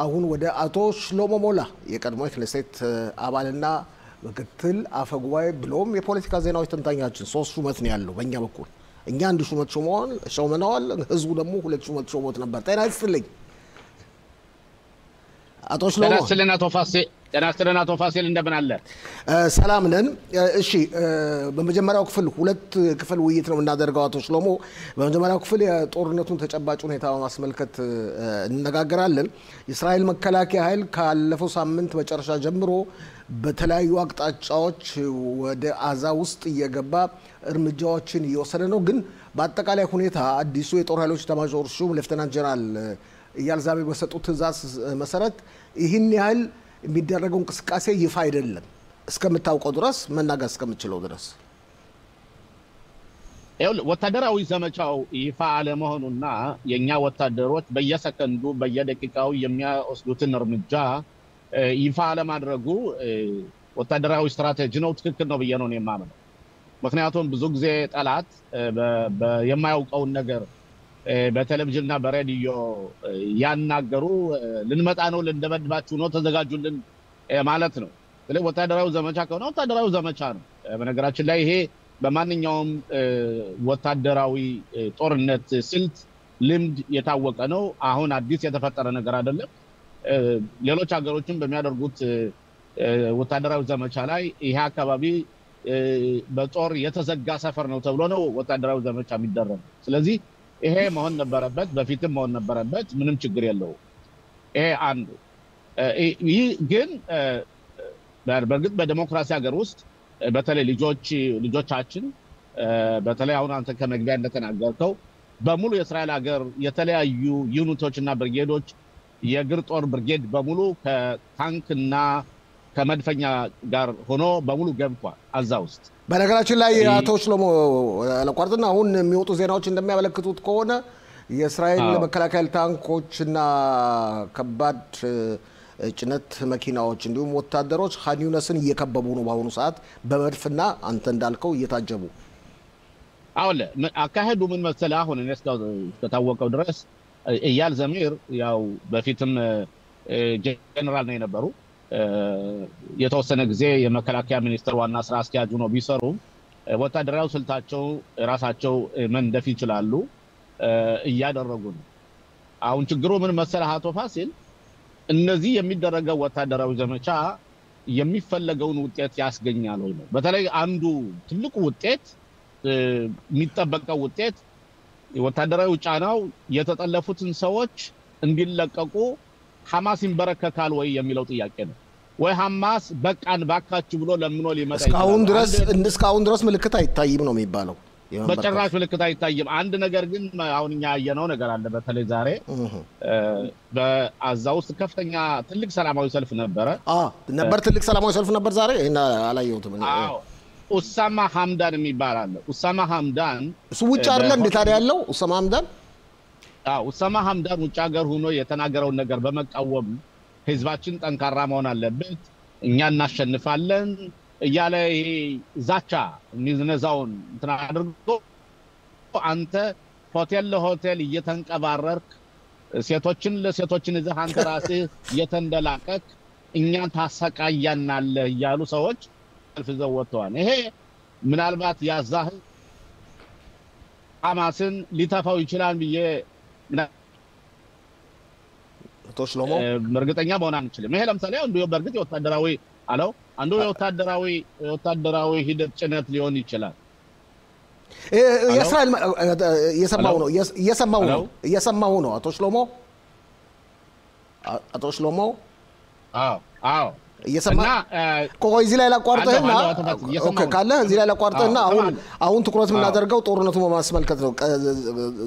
አሁን ወደ አቶ ሽሎሞ ሞላ የቀድሞ የክኔሴት አባልና ምክትል አፈጉባኤ ብሎም የፖለቲካ ዜናዎች ተንታኛችን 3 ሹመት ነው ያለው በእኛ በኩል እኛ አንድ ሹመት ሾመናል ህዝቡ ደግሞ 2 ሹመት ሾሞት ነበር ጤና ይስጥልኝ አቶ ሽሎሞ ጤና ይስጥልኝ አቶ ፋሲል እንደምን አለ ሰላም ነን እሺ በመጀመሪያው ክፍል 2 ክፍል ውይይት ነው እናደርገው አቶ ሽሎሞ በመጀመሪያው ክፍል የጦርነቱን ተጨባጭ ሁኔታ ማስመልከት እንነጋገራለን የእስራኤል መከላከያ ኃይል ካለፈው ሳምንት መጨረሻ ጀምሮ በተለያዩ አቅጣጫዎች ወደ አዛ ውስጥ እየገባ እርምጃዎችን እየወሰደ ነው ግን በአጠቃላይ ሁኔታ አዲሱ የጦር ኃይሎች ኤታማዦር ሹም ሌፍተናንት ጀነራል ኢያል ዛሚር በሰጡት ትዕዛዝ መሰረት ይህን ያህል የሚደረገው እንቅስቃሴ ይፋ አይደለም እስከምታውቀው ድረስ መናገር እስከምችለው ድረስ ወታደራዊ ዘመቻው ይፋ አለመሆኑና የኛ ወታደሮች በየሰከንዱ በየደቂቃው የሚያወስዱትን እርምጃ ይፋ አለማድረጉ ወታደራዊ ስትራቴጂ ነው ትክክል ነው ብዬ ነው የማምነው ምክንያቱም ብዙ ጊዜ ጠላት የማያውቀውን ነገር በቴሌቪዥንና በሬዲዮ ያናገሩ ልንመጣ ነው ልንደበድባችሁ ነው ተዘጋጁልን ማለት ነው ስለዚህ ወታደራዊ ዘመቻ ከሆነ ወታደራዊ ዘመቻ ነው በነገራችን ላይ ይሄ በማንኛውም ወታደራዊ ጦርነት ስልት ልምድ የታወቀ ነው አሁን አዲስ የተፈጠረ ነገር አይደለም ሌሎች ሀገሮችን በሚያደርጉት ወታደራዊ ዘመቻ ላይ ይሄ አካባቢ በጦር የተዘጋ ሰፈር ነው ተብሎ ነው ወታደራዊ ዘመቻ የሚደረግ ስለዚህ ይሄ መሆን ነበረበት በፊትም መሆን ነበረበት ምንም ችግር የለው ይሄ አንዱ ይህ ግን በርግጥ በዲሞክራሲ ሀገር ውስጥ በተለይ ልጆቻችን በተለይ አሁን አንተ ከመግቢያ እንደተናገርከው በሙሉ የእስራኤል ሀገር የተለያዩ ዩኒቶችና ብርጌዶች የእግር ጦር ብርጌድ በሙሉ ከታንክና ከመድፈኛ ጋር ሆኖ በሙሉ ገብቷል አዛ ውስጥ በነገራችን ላይ አቶ ሽሎሞ ለቋርጥና አሁን የሚወጡ ዜናዎች እንደሚያመለክቱት ከሆነ የእስራኤል መከላከያ ታንኮችና ከባድ ጭነት መኪናዎች እንዲሁም ወታደሮች ኻን ዩኒስን እየከበቡ ነው በአሁኑ ሰዓት በመድፍና አንተ እንዳልከው እየታጀቡ አውለ አካሄዱ ምን መሰለህ አሁን እስከታወቀው ድረስ ኢያል ዛሚር ያው በፊትም ጀነራል ነው የነበሩ የተወሰነ ጊዜ የመከላከያ ሚኒስትር ዋና ስራ አስኪያጅ ሆነው ቢሰሩ ወታደራዊ ስልታቸው ራሳቸው መንደፍ ይችላሉ እያደረጉ ነው አሁን ችግሩ ምን መሰለህ አቶ ፋሲል እነዚህ የሚደረገው ወታደራዊ ዘመቻ የሚፈለገውን ውጤት ያስገኛል ወይ ነው በተለይ አንዱ ትልቁ ውጤት የሚጠበቀው ውጤት ወታደራዊ ጫናው የተጠለፉትን ሰዎች እንዲለቀቁ ሐማስ ይንበረከካል ወይ የሚለው ጥያቄ ነው ወይ ሐማስ በቃን ባካችሁ ብሎ ለምኖ ሊመጣ እስካሁን ድረስ ምልክት አይታይም ነው የሚባለው በጭራሽ ምልክት አይታይም አንድ ነገር ግን አሁንኛ ያየነው ነገር አለ በተለይ ዛሬ በአዛ ውስጥ ከፍተኛ ትልቅ ሰላማዊ ሰልፍ ነበር ትልቅ ሰላማዊ ሰልፍ ነበር ዛሬ እና አላየሁትም ኡሳማ ሐምዳን የሚባል አለ ኡሳማ ሐምዳን እሱ ውጭ አይደለ እንዴ ታዲያ ያለው ኡሳማ ሐምዳን ኡሳማ ሐምዳን ውጭ ሀገር ሆኖ የተናገረው ነገር በመቃወም ህዝባችን ጠንካራ መሆን አለበት እኛ እናሸንፋለን እያለ ይሄ ዛቻ የሚነዛውን እንትና አድርጎ አንተ ሆቴል ለሆቴል እየተንቀባረርክ ለሴቶችን እዚህ አንተ ራስህ እየተንደላቀቅ እኛን ታሰቃያናለህ እያሉ ሰዎች ፍዘው ወጥተዋል ይሄ ምናልባት ያዛህ ሐማስን ሊተፋው ይችላል ብዬ ተሽሎሞ እርግጠኛ መሆን አንችልም ይሄ ለምሳሌ አንዱ በርግጥ የወታደራዊ ሂደት ጭነት ሊሆን ይችላል የእስራኤል እየሰማው ነው አቶ ሽሎሞ አዎ እየሰማ ቆይ እዚህ ላይ ላቋርጥህና ኦኬ ካለ እዚህ ላይ ላቋርጥህና አሁን ትኩረት የምናደርገው ጦርነቱን በማስመልከት ነው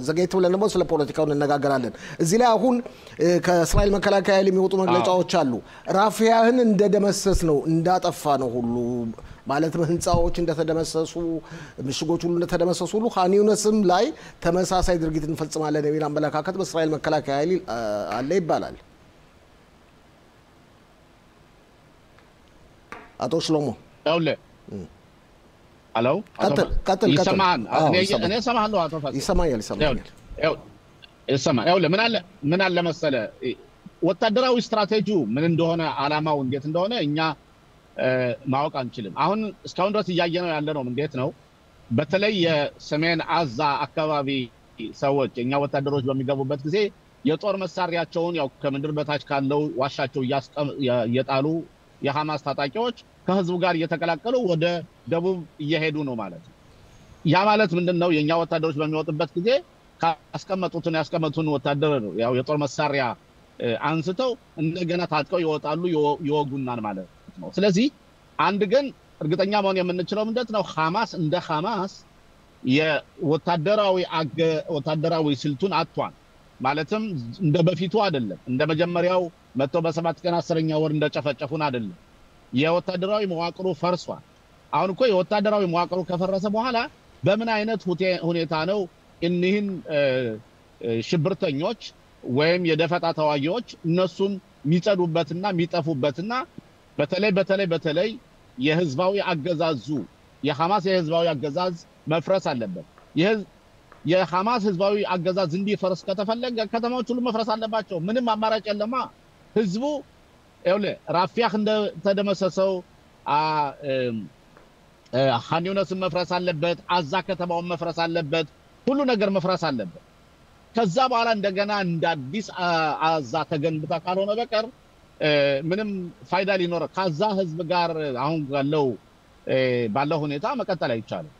ዘገይት ብለን ደግሞ ስለ ፖለቲካው እንነጋገራለን እዚህ ላይ አሁን ከእስራኤል መከላከያ የሚወጡ መግለጫዎች አሉ ራፊያህን እንደደመሰስ ነው እንዳጠፋ ነው ሁሉ ማለትም ህንጻዎች እንደተደመሰሱ ምሽጎች ሁሉ እንደተደመሰሱ ሁሉ ኻን ዩኒስም ላይ ተመሳሳይ ድርጊት እንፈጽማለን የሚል አመለካከት በእስራኤል መከላከያ አለ ይባላል አቶ ሽሎሞ አውለ አለው ቀጥል ይሰማን እኔ ሰማሃለሁ አቶ ፋሲል ይሰማኛል ያው ምን አለ መሰለ ወታደራዊ ስትራቴጂው ምን እንደሆነ ዓላማው እንዴት እንደሆነ እኛ ማወቅ አንችልም። አሁን እስካሁን ድረስ እያየነው ያለነው እንዴት ነው? በተለይ የሰሜን አዛ አካባቢ ሰዎች እኛ ወታደሮች በሚገቡበት ጊዜ የጦር መሳሪያቸውን ያው ከምድር በታች ካለው ዋሻቸው እየጣሉ የሐማስ ታጣቂዎች ከህዝቡ ጋር እየተቀላቀሉ ወደ ደቡብ እየሄዱ ነው ማለት ነው። ያ ማለት ምንድነው? የኛ ወታደሮች በሚወጡበት ጊዜ ያስቀመጡትን ወታደር ያው የጦር መሳሪያ አንስተው እንደገና ታጥቀው ይወጣሉ፣ ይወጉናል ማለት ነው። ስለዚህ አንድ ግን እርግጠኛ መሆን የምንችለው ምንድነው? ሐማስ እንደ ሐማስ ወታደራዊ ስልቱን አጥቷል። ማለትም እንደ በፊቱ አይደለም። እንደ መጀመሪያው መጥቶ በ7 ቀን 10ኛ ወር እንደጨፈጨፉን አይደለም። የወታደራዊ መዋቅሩ ፈርሷል። አሁን እኮ የወታደራዊ መዋቅሩ ከፈረሰ በኋላ በምን አይነት ሁኔታ ነው እነዚህን ሽብርተኞች ወይም የደፈጣ ተዋጊዎች እነሱን የሚጸዱበትና የሚጠፉበትና በተለይ የህዝባዊ አገዛዙ የሐማስ የህዝባዊ አገዛዝ መፍረስ አለበት። የሐማስ ህዝባዊ አገዛዝ እንዲፈርስ ከተፈለገ ከተማዎች ሁሉ መፍረስ አለባቸው። ምንም አማራጭ የለማ። ህዝቡ ራፊያህ እንደተደመሰሰው ኻን ዩኒስን መፍረስ አለበት። አዛ ከተማውን መፍረስ አለበት። ሁሉ ነገር መፍረስ አለበት። ከዛ በኋላ እንደገና እንደ አዲስ አዛ ተገንብታ ካልሆነ በቀር ምንም ፋይዳ ሊኖር ከዛ ህዝብ ጋር አሁን ባለው ሁኔታ መቀጠል አይቻልም።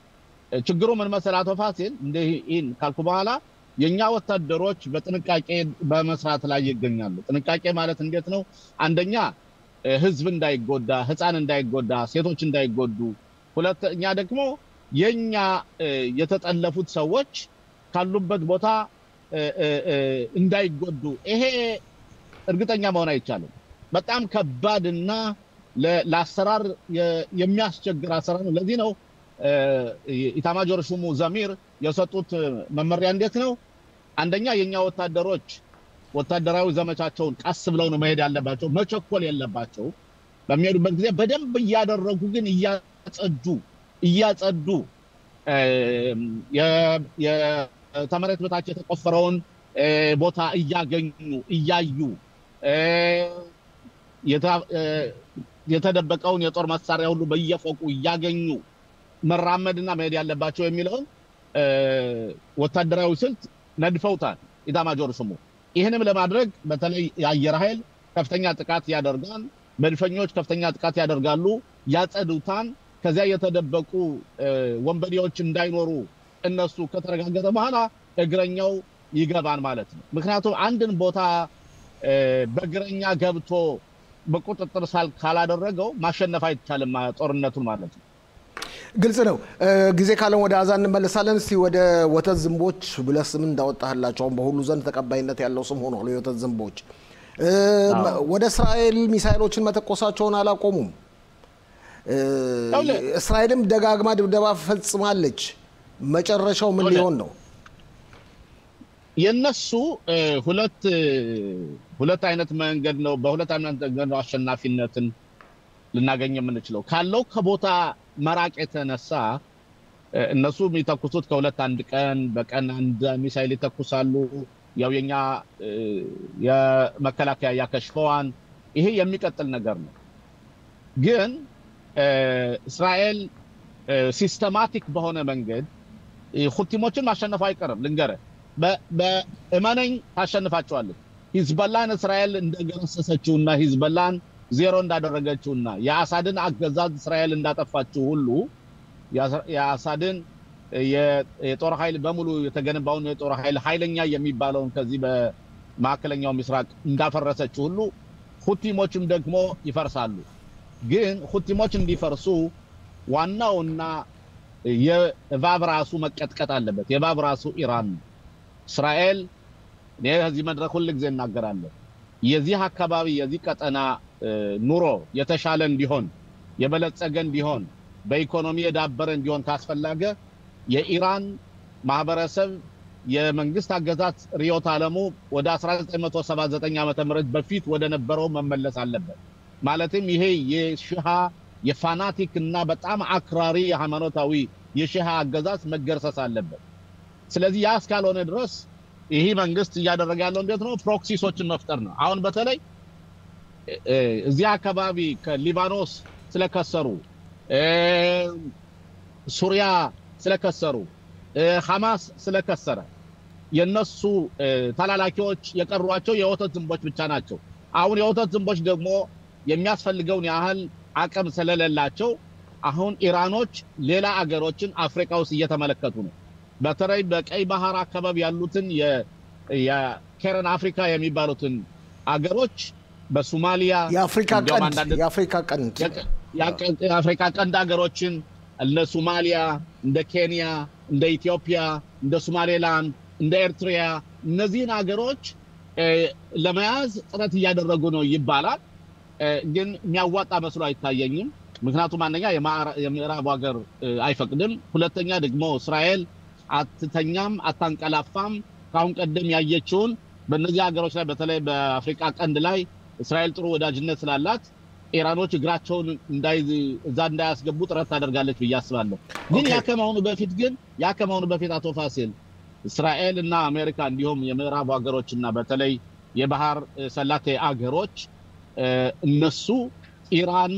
ችግሩ ምን መሰላቶ ፋሲል እንደዚህ ካልኩ በኋላ የኛ ወታደሮች በጥንቃቄ በመስራት ላይ ይገኛሉ። ጥንቃቄ ማለት እንዴት ነው? አንደኛ ህዝብ እንዳይጎዳ፣ ህፃን እንዳይጎዳ፣ ሴቶች እንዳይጎዱ፣ ሁለተኛ ደግሞ የኛ የተጠለፉት ሰዎች ካሉበት ቦታ እንዳይጎዱ። ይሄ እርግጠኛ መሆን አይቻልም። በጣም ከባድና ለአሰራር የሚያስቸግር አሰራር ነው። ለዚህ ነው ኢታማጆር ሹሙ ዘሚር የሰጡት መመሪያ እንዴት ነው? አንደኛ የኛ ወታደሮች ወታደራዊ ዘመቻቸውን ቀስ ብለው ነው መሄድ ያለባቸው፣ መቸኮል የለባቸው። በሚሄዱበት ጊዜ በደንብ እያደረጉ ግን እያጸዱ የተመሬት በታች የተቆፈረውን ቦታ እያዩ የተደበቀውን የጦር መሳሪያ ሁሉ በየፎቁ እያገኙ መራመድና መሄድ ያለባቸው የሚለውን ወታደራዊ ስልት ነድፈውታል ኢታማጆር ሹሙ። ይህንም ለማድረግ በተለይ የአየር ኃይል ከፍተኛ ጥቃት ያደርጋል፣ መድፈኞች ከፍተኛ ጥቃት ያደርጋሉ፣ ያጸዱታል። ከዚያ የተደበቁ ወንበዴዎች እንዳይኖሩ እነሱ ከተረጋገጠ በኋላ እግረኛው ይገባል ማለት ነው። ምክንያቱም አንድን ቦታ በእግረኛ ገብቶ በቁጥጥር ካላደረገው ማሸነፍ አይቻልም ጦርነቱን ማለት ነው። ግልጽ ነው። ጊዜ ካለን ወደ አዛ እንመለሳለን። እስቲ ወደ ወተት ዝንቦች ብለህ ስም እንዳወጣህላቸው በሁሉ ዘንድ ተቀባይነት ያለው ስም ሆኗል የወተት ዝንቦች። ወደ እስራኤል ሚሳኤሎችን መተኮሳቸውን አላቆሙም። እስራኤልም ደጋግማ ድብደባ ፈጽማለች። መጨረሻው ምን ሊሆን ነው? የነሱ ሁለት አይነት መንገድ ነው። በሁለት አይነት መንገድ ነው አሸናፊነትን ልናገኝ የምንችለው። ካለው ከቦታ መራቅ የተነሳ እነሱ የሚተኩሱት ከሁለት አንድ ቀን በቀን አንድ ሚሳኤል ይተኩሳሉ። ያው የኛ የመከላከያ ያከሽፈዋን። ይሄ የሚቀጥል ነገር ነው። ግን እስራኤል ሲስተማቲክ በሆነ መንገድ ሁቲሞችን ማሸነፍ አይቀርም። ልንገርህ፣ በእመነኝ ታሸንፋቸዋለች። ሂዝቦላን እስራኤል እንደገረሰሰችውና ሂዝቦላን ዜሮ እንዳደረገችውና የአሳድን አገዛዝ እስራኤል እንዳጠፋችው ሁሉ የአሳድን የጦር ኃይል በሙሉ የተገነባውን የጦር ኃይል ኃይለኛ የሚባለውን ከዚህ በማዕከለኛው ምስራቅ እንዳፈረሰችው ሁሉ ሁቲሞችም ደግሞ ይፈርሳሉ። ግን ሁቲሞች እንዲፈርሱ ዋናውና የእባብ ራሱ መቀጥቀጥ አለበት። የእባብ ራሱ ኢራን ነው። እስራኤል ከዚህ መድረክ ሁሉ ጊዜ እናገራለሁ። የዚህ አካባቢ የዚህ ቀጠና ኑሮ የተሻለ እንዲሆን የበለጸገ እንዲሆን በኢኮኖሚ የዳበረ እንዲሆን ካስፈለገ የኢራን ማህበረሰብ የመንግስት አገዛዝ ሪዮት ዓለሙ ወደ 1979 ዓመተ ምህረት በፊት ወደ ነበረው መመለስ አለበት። ማለትም ይሄ የሺሃ የፋናቲክ እና በጣም አክራሪ ሃይማኖታዊ የሺሃ አገዛዝ መገርሰስ አለበት። ስለዚህ ያ እስካልሆነ ድረስ ይሄ መንግስት እያደረገ ያለው እንዴት ነው? ፕሮክሲሶችን መፍጠር ነው። አሁን በተለይ እዚያ አካባቢ ከሊባኖስ ስለከሰሩ ሱሪያ ስለከሰሩ ሐማስ ስለከሰረ የነሱ ተላላኪዎች የቀሯቸው የወተት ዝንቦች ብቻ ናቸው። አሁን የወተት ዝንቦች ደግሞ የሚያስፈልገውን ያህል አቅም ስለሌላቸው አሁን ኢራኖች ሌላ አገሮችን አፍሪካ ውስጥ እየተመለከቱ ነው። በተለይ በቀይ ባህር አካባቢ ያሉትን የኬረን አፍሪካ የሚባሉትን አገሮች በሶማሊያ የአፍሪካ ቀንድ አገሮችን እንደ ሶማሊያ፣ እንደ ኬንያ፣ እንደ ኢትዮጵያ፣ እንደ ሶማሌላንድ፣ እንደ ኤርትሪያ እነዚህን አገሮች ለመያዝ ጥረት እያደረጉ ነው ይባላል። ግን የሚያዋጣ መስሎ አይታየኝም። ምክንያቱም አንደኛ የምዕራብ ሀገር አይፈቅድም፣ ሁለተኛ ደግሞ እስራኤል አትተኛም አታንቀላፋም። ካሁን ቀደም ያየችውን በእነዚህ ሀገሮች ላይ በተለይ በአፍሪካ ቀንድ ላይ እስራኤል ጥሩ ወዳጅነት ስላላት ኢራኖች እግራቸውን እዛ እንዳያስገቡ ጥረት ታደርጋለች ብዬ አስባለሁ። ግን ያ ከመሆኑ በፊት አቶ ፋሲል እስራኤል እና አሜሪካ እንዲሁም የምዕራብ ሀገሮች እና በተለይ የባህር ሰላጤ አገሮች እነሱ ኢራን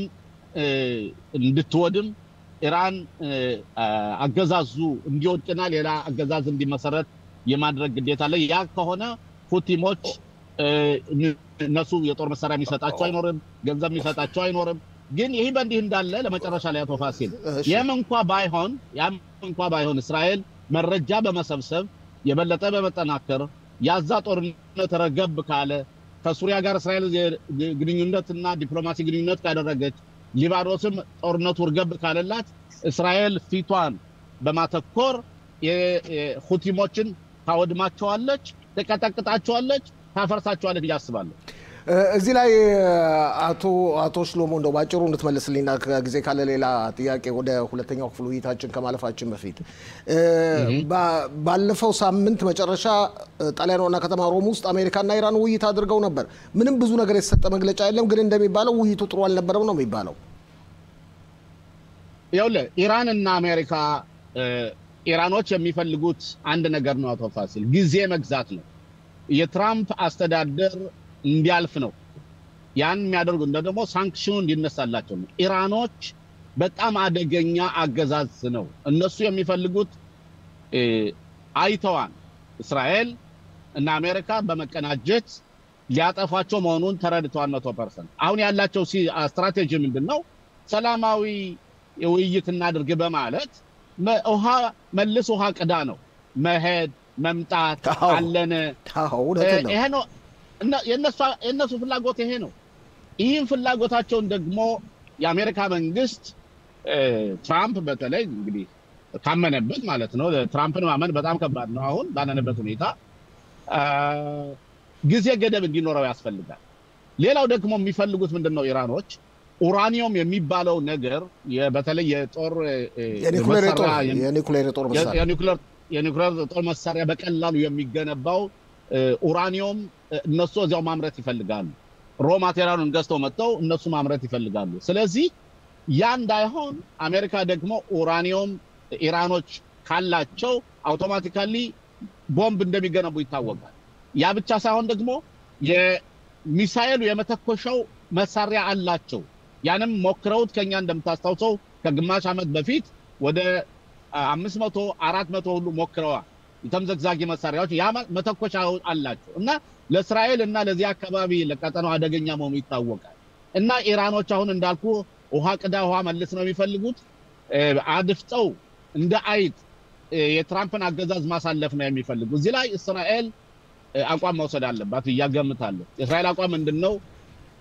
እንድትወድም ኢራን አገዛዙ እንዲወድቅና ሌላ አገዛዝ እንዲመሰረት የማድረግ ግዴታ አለ። ያ ከሆነ ሁቲሞች እነሱ የጦር መሳሪያ የሚሰጣቸው አይኖርም፣ ገንዘብ የሚሰጣቸው አይኖርም። ግን ይሄ በእንዲህ እንዳለ ለመጨረሻ ላይ አቶ ፋሲል ያም እንኳ ባይሆን እስራኤል መረጃ በመሰብሰብ የበለጠ በመጠናከር ያዛ ጦርነት ረገብ ካለ ከሱሪያ ጋር እስራኤል ግንኙነትና ዲፕሎማሲ ግንኙነት ካደረገች ሊባኖስም ጦርነቱ ረገብ ካለላት እስራኤል ፊቷን በማተኮር የሁቲሞችን ታወድማቸዋለች፣ ተቀጠቅጣቸዋለች፣ ታፈርሳቸዋለች ያስባለሁ። እዚህ ላይ አቶ ሽሎሞ እንደው ባጭሩ እንድትመልስልኝና ጊዜ ካለ ሌላ ጥያቄ ወደ ሁለተኛው ክፍል ውይይታችን ከማለፋችን በፊት ባለፈው ሳምንት መጨረሻ ጣሊያን ዋና ከተማ ሮም ውስጥ አሜሪካና ኢራን ውይይት አድርገው ነበር። ምንም ብዙ ነገር የተሰጠ መግለጫ የለም፣ ግን እንደሚባለው ውይይቱ ጥሩ አልነበረም ነው የሚባለው። ይኸውልህ ኢራንና አሜሪካ ኢራኖች የሚፈልጉት አንድ ነገር ነው አቶ ፋሲል፣ ጊዜ መግዛት ነው። የትራምፕ አስተዳደር እንዲያልፍ ነው። ያን የሚያደርጉ ደግሞ ሳንክሽኑ እንዲነሳላቸው ነው። ኢራኖች በጣም አደገኛ አገዛዝ ነው። እነሱ የሚፈልጉት አይተዋን እስራኤል እና አሜሪካ በመቀናጀት ሊያጠፋቸው መሆኑን ተረድተዋል 100%። አሁን ያላቸው ስትራቴጂ ምንድነው? ሰላማዊ ውይይት እናድርግ በማለት መልስ ውሃ ቅዳ ነው መሄድ መምጣት አለነ። ይሄ ነው የነሱ ፍላጎት ይሄ ነው። ይህን ፍላጎታቸውን ደግሞ የአሜሪካ መንግስት ትራምፕ በተለይ እንግዲህ ካመነበት ማለት ነው። ትራምፕን ማመን በጣም ከባድ ነው አሁን ባለንበት ሁኔታ። ጊዜ ገደብ እንዲኖረው ያስፈልጋል። ሌላው ደግሞ የሚፈልጉት ምንድነው? ኢራኖች ኡራኒየም የሚባለው ነገር በተለይ የኒውክሌር ጦር መሳሪያ በቀላሉ የሚገነባው ኡራኒየም እነሱ እዚያው ማምረት ይፈልጋሉ። ሮ ማቴሪያሉን ገዝተው መጥተው እነሱ ማምረት ይፈልጋሉ። ስለዚህ ያ እንዳይሆን አሜሪካ ደግሞ ኡራኒየም ኢራኖች ካላቸው አውቶማቲካሊ ቦምብ እንደሚገነቡ ይታወቃል። ያ ብቻ ሳይሆን ደግሞ የሚሳኤሉ የመተኮሻው መሳሪያ አላቸው። ያንም ሞክረውት ከኛ እንደምታስታውሰው ከግማሽ ዓመት በፊት ወደ 500 400 ሁሉ ሞክረዋል። የተምዘግዛጊ መሳሪያዎች ያ መተኮሻ አላቸው እና ለእስራኤል እና ለዚህ አካባቢ ለቀጠናው አደገኛ መሆኑ ይታወቃል። እና ኢራኖች አሁን እንዳልኩ ውሃ ቅዳ ውሃ መልስ ነው የሚፈልጉት። አድፍጠው እንደ አይጥ የትራምፕን አገዛዝ ማሳለፍ ነው የሚፈልጉት። እዚህ ላይ እስራኤል አቋም መውሰድ አለባት እያገምታለሁ። የእስራኤል አቋም ምንድነው?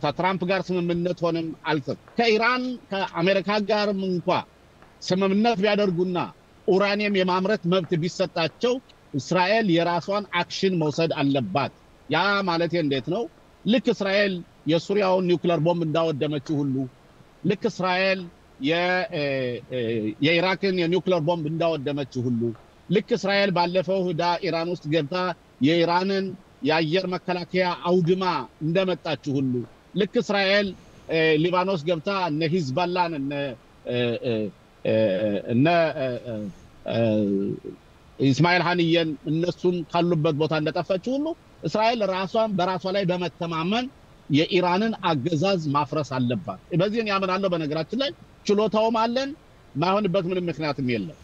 ከትራምፕ ጋር ስምምነት ሆነም አልተም ከኢራን ከአሜሪካ ጋርም እንኳን ስምምነት ቢያደርጉና ኡራኒየም የማምረት መብት ቢሰጣቸው እስራኤል የራሷን አክሽን መውሰድ አለባት። ያ ማለት እንዴት ነው? ልክ እስራኤል የሱሪያውን ኒውክሌር ቦምብ እንዳወደመችው ሁሉ ልክ እስራኤል የኢራክን የኒውክሌር ቦምብ እንዳወደመችው ሁሉ ልክ እስራኤል ባለፈው ህዳ ኢራን ውስጥ ገብታ የኢራንን የአየር መከላከያ አውድማ እንደመጣችው ሁሉ ልክ እስራኤል ሊባኖስ ገብታ እነ ሂዝቦላን እነ ኢስማኤል ሐኒየን እነሱን ካሉበት ቦታ እንደጠፈች ሁሉ እስራኤል ራሷን በራሷ ላይ በመተማመን የኢራንን አገዛዝ ማፍረስ አለባት። በዚህን ያምናለው በነገራችን ላይ ችሎታውም አለን ማይሆንበት ምንም ምክንያትም የለም።